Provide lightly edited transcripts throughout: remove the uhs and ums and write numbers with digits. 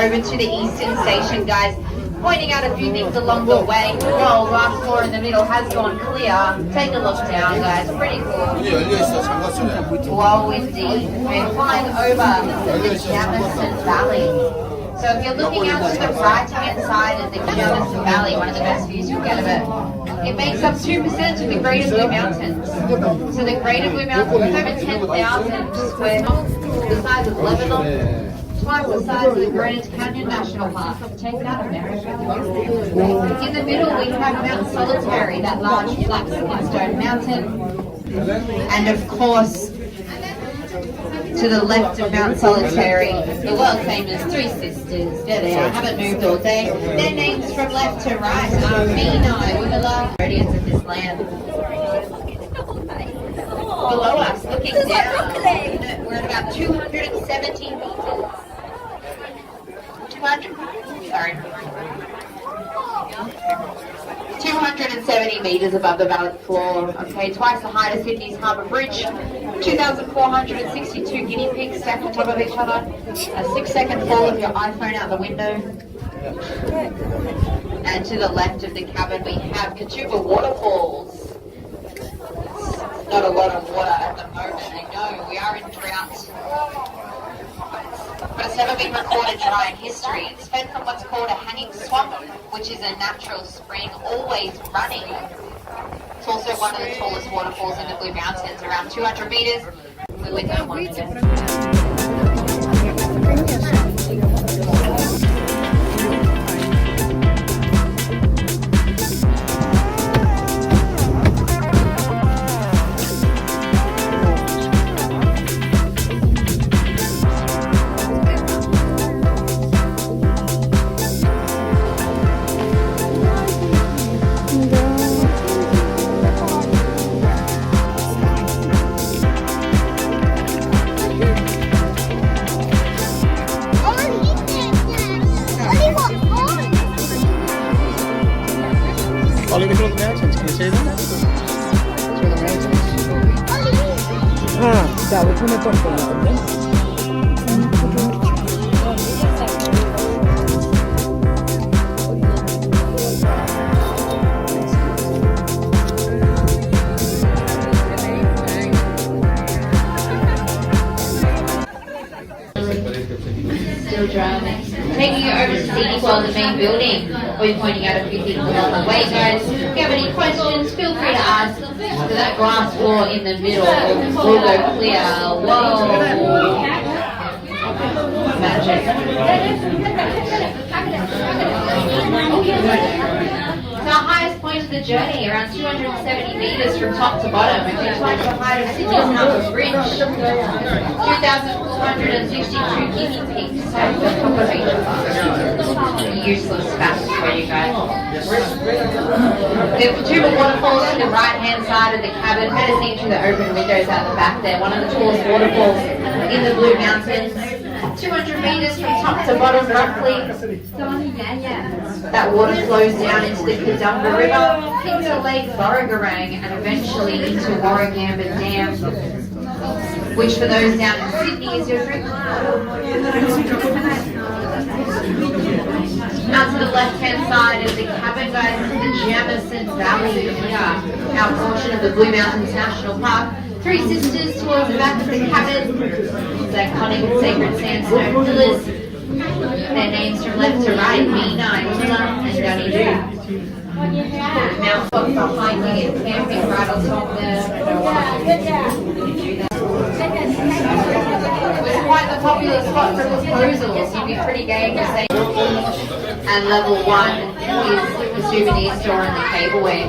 over to the eastern station, guys. Pointing out a few things along the way. Well, last floor in the middle has gone clear. Take a look down, guys. Pretty cool. Whoa, indeed. We're flying over the Jamison Valley. So if you're looking out to the right-hand side of the Jamison Valley, one of the best views you'll get of it, it makes up 2% of the Greater Blue Mountains. So the Greater Blue Mountains is over 10,000 square miles, the size of Lebanon. Twice the size of the Grand Canyon National Park. Check it out, America. In the middle we have Mount Solitary, that large flat sandstone mountain. And of course, to the left of Mount Solitary, the world famous Three Sisters. There they are, haven't moved all day. Their names from left to right are Menai, Woomala, guardians of this land. Below us, looking down, we're at about 270 meters. 270 meters above the valley floor. Okay, twice the height of Sydney's Harbour Bridge. 2,462 guinea pigs stacked on top of each other. A 6-second fall of your iPhone out the window. And to the left of the cabin we have Katoomba waterfalls. Not a lot of water at the moment, I know. We are in drought. But it's never been recorded dry in history. It's fed from what's called a hanging swamp, which is a natural spring always running. It's also one of the tallest waterfalls in the Blue Mountains, around 200 meters. We went down 1 minute. Ollie, look at the mountains. Can you see them? That's where the mountains. Ah, да, вот мы на том полетом, да? Still driving. Taking you over to Scenic World, the main building. We'll be pointing out a few things along the way, guys. If you have any questions, feel free to ask. So that glass floor in the middle will go clear. Whoa! Magic. It's our highest point of the journey, around 270 meters from top to bottom. Okay, twice the height of Sydney's Harbour Bridge. 2,462 guinea pigs on top of each other. Useless facts for you guys. The Katoomba waterfalls to the right-hand side of the cabin. Better seen through the open windows out the back there. One of the tallest waterfalls in the Blue Mountains. 200 meters from top to bottom, roughly. That water flows down into the Katoomba River, into Lake Borrogorang, and eventually into Warragamba Dam, which for those down in Sydney is your drink. Out to the left-hand side of the cabin, guys, is the Jamison Valley, our portion of the Blue Mountains National Park. Three Sisters towards the back of the cabin. These iconic sacred sandstone pillars. Their names from left to right, Menai, Woomala, and Dunny Doo. Mount Fox for hiking and camping right on top there. It was quite the popular spot for proposals. You'd be pretty game to say. And level 1 is the souvenir store and the cableway.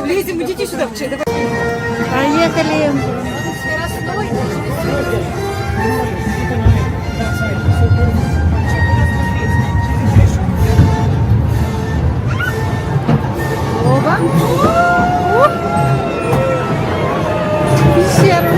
Лезем, идите сюда. Поехали. Оба. Пещера.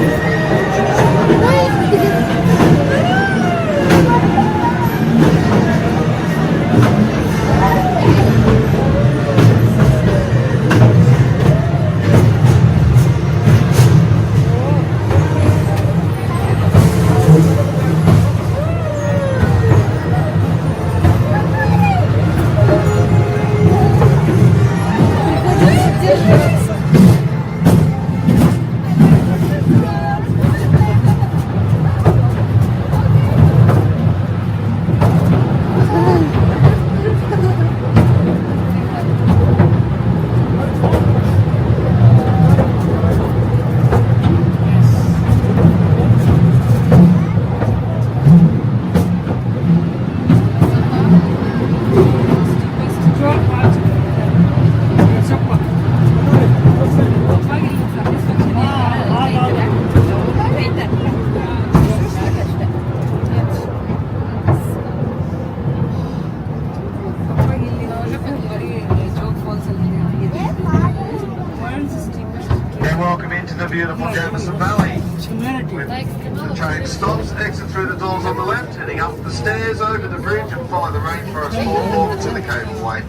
Welcome into the beautiful Jameson Valley. The train stops, exit through the doors on the left, heading up the stairs, over the bridge and follow the rainforest boardwalk to the cableway.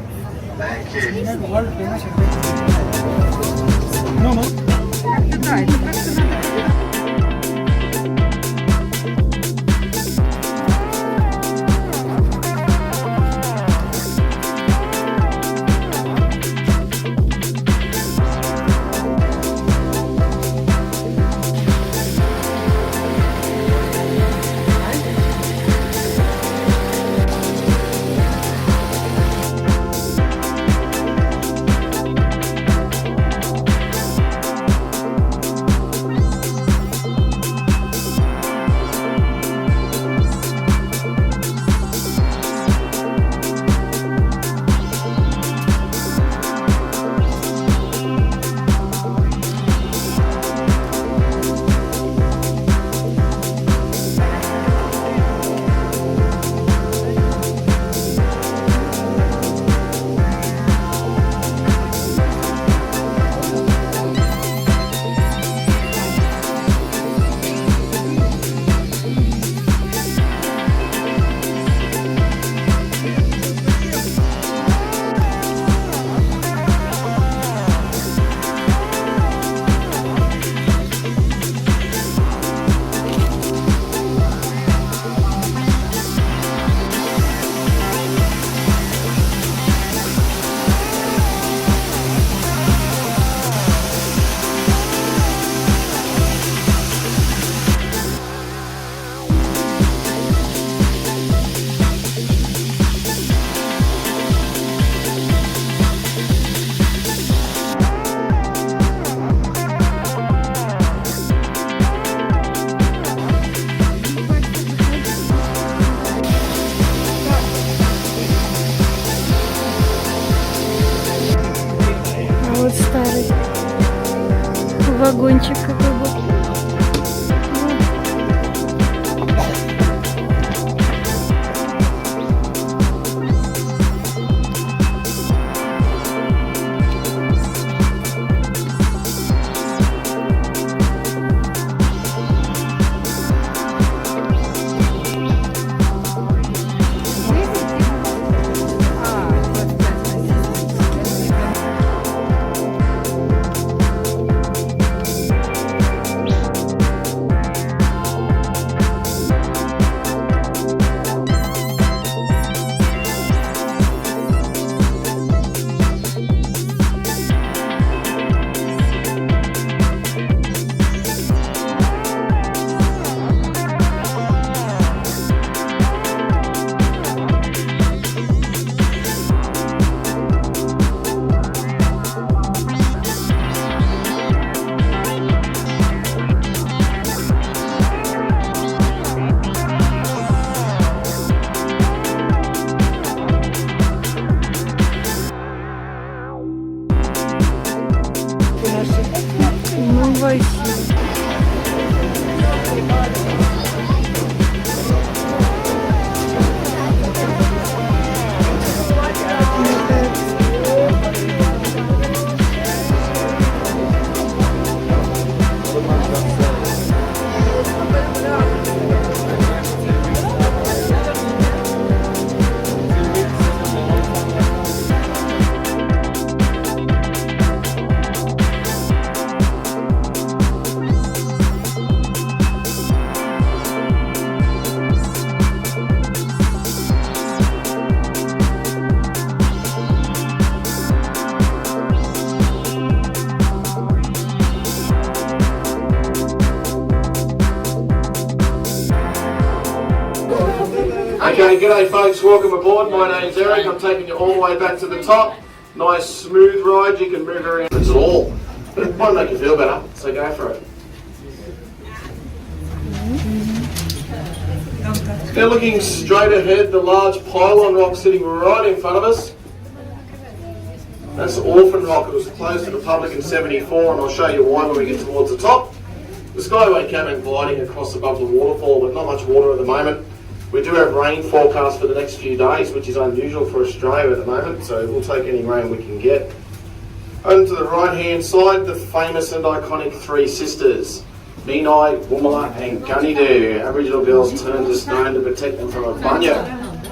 Thank you. Вагончик какой был. Вообще. Okay, g'day folks, welcome aboard. My name's Eric. I'm taking you all the way back to the top. Nice smooth ride, you can move around at all. But it might make you feel better, so go for it. Now looking straight ahead, the large pylon rock sitting right in front of us. That's Orphan Rock. It was closed to the public in '74, and I'll show you why when we get towards the top. The Skyway came in gliding across above the waterfall, but not much water at the moment. We do have rain forecast for the next few days, which is unusual for Australia at the moment, so we'll take any rain we can get. Over to the right-hand side, the famous and iconic Three Sisters, Menai, Woomera and Gunnedah. Aboriginal girls turned to stone to protect them from a bunyip.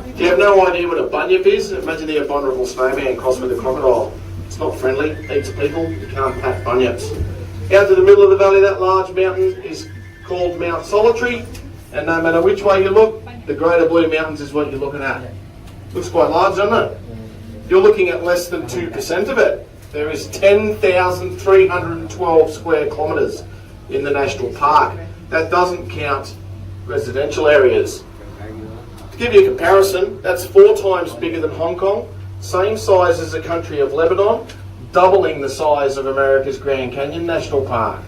If you have no idea what a bunyip is, imagine the abominable snowman crossed with a crocodile. It's not friendly, eats people, you can't pat bunyips. Out to the middle of the valley, that large mountain is called Mount Solitary, and no matter which way you look, the Greater Blue Mountains is what you're looking at. Looks quite large, doesn't it? You're looking at less than 2% of it. There is 10,312 square kilometres in the national park. That doesn't count residential areas. To give you a comparison, that's 4 times bigger than Hong Kong, same size as the country of Lebanon, doubling the size of America's Grand Canyon National Park.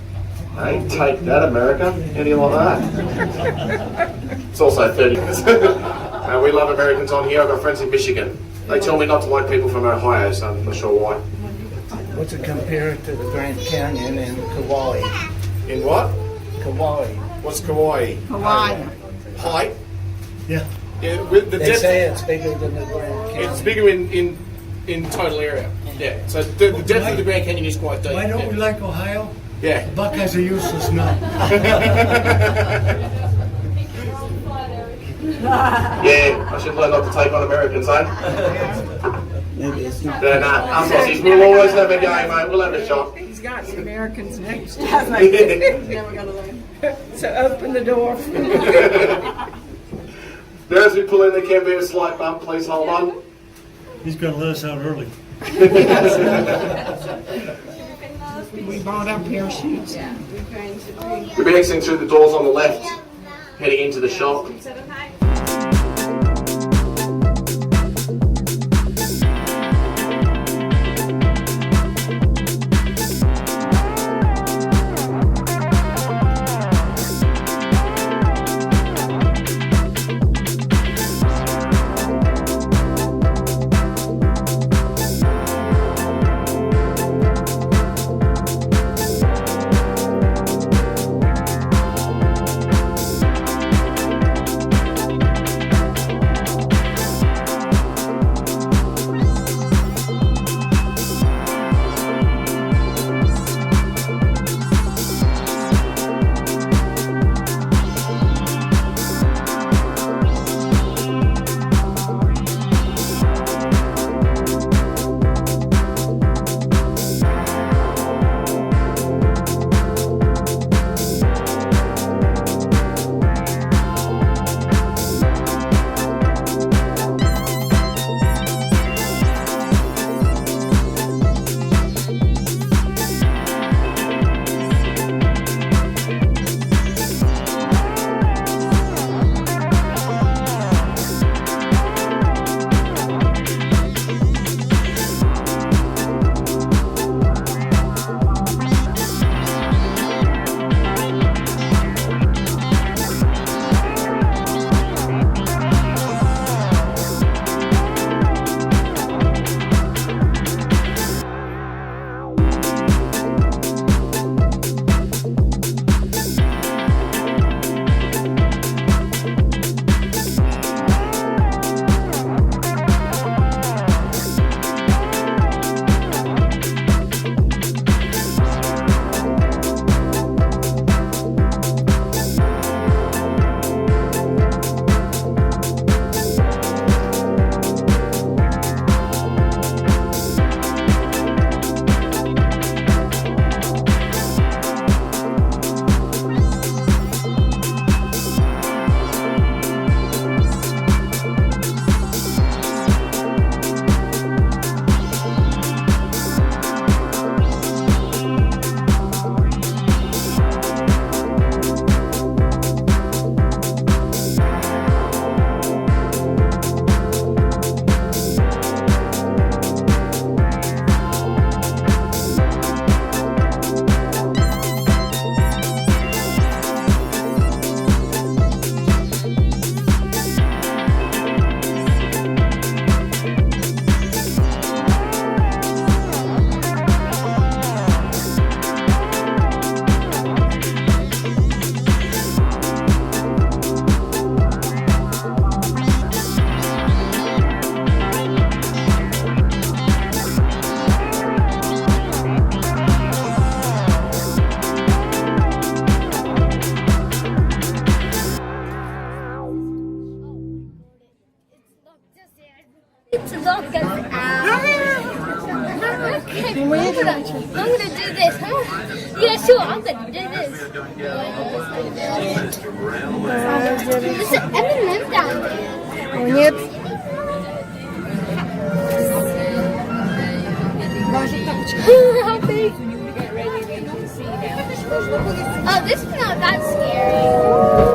Hey, take that, America. How do you like that? It's also 30 minutes. We love Americans on here. I've got friends in Michigan. They tell me not to like people from Ohio, so I'm not sure why. What's it compared to the Grand Canyon in Kauai? In what? Kauai. What's Kauai? Hawaii. Height? Yeah. Yeah, with the They depth, say it's bigger than the Grand Canyon. it's bigger in total area. Yeah. So the depth of the Grand Canyon is quite deep. Why don't yeah. we like Ohio? Yeah. The Buckeyes are useless now. Yeah, I should learn not to take on Americans, eh? Maybe it's not. Yeah, nah, us Aussies, we'll always have a go, mate. We'll have a shot. He's got the Americans next. Never gonna learn. So open the door. Now as we pull in, there can be a slight bump. Please hold on. He's going to let us out early. We bought our parachutes. We'll be exiting through the doors on the left, heading into the shop. I'm gonna do this, huh? Yeah, sure, I'm gonna do this. There's an M&M down there. Нет. How big? Oh, this is not that scary.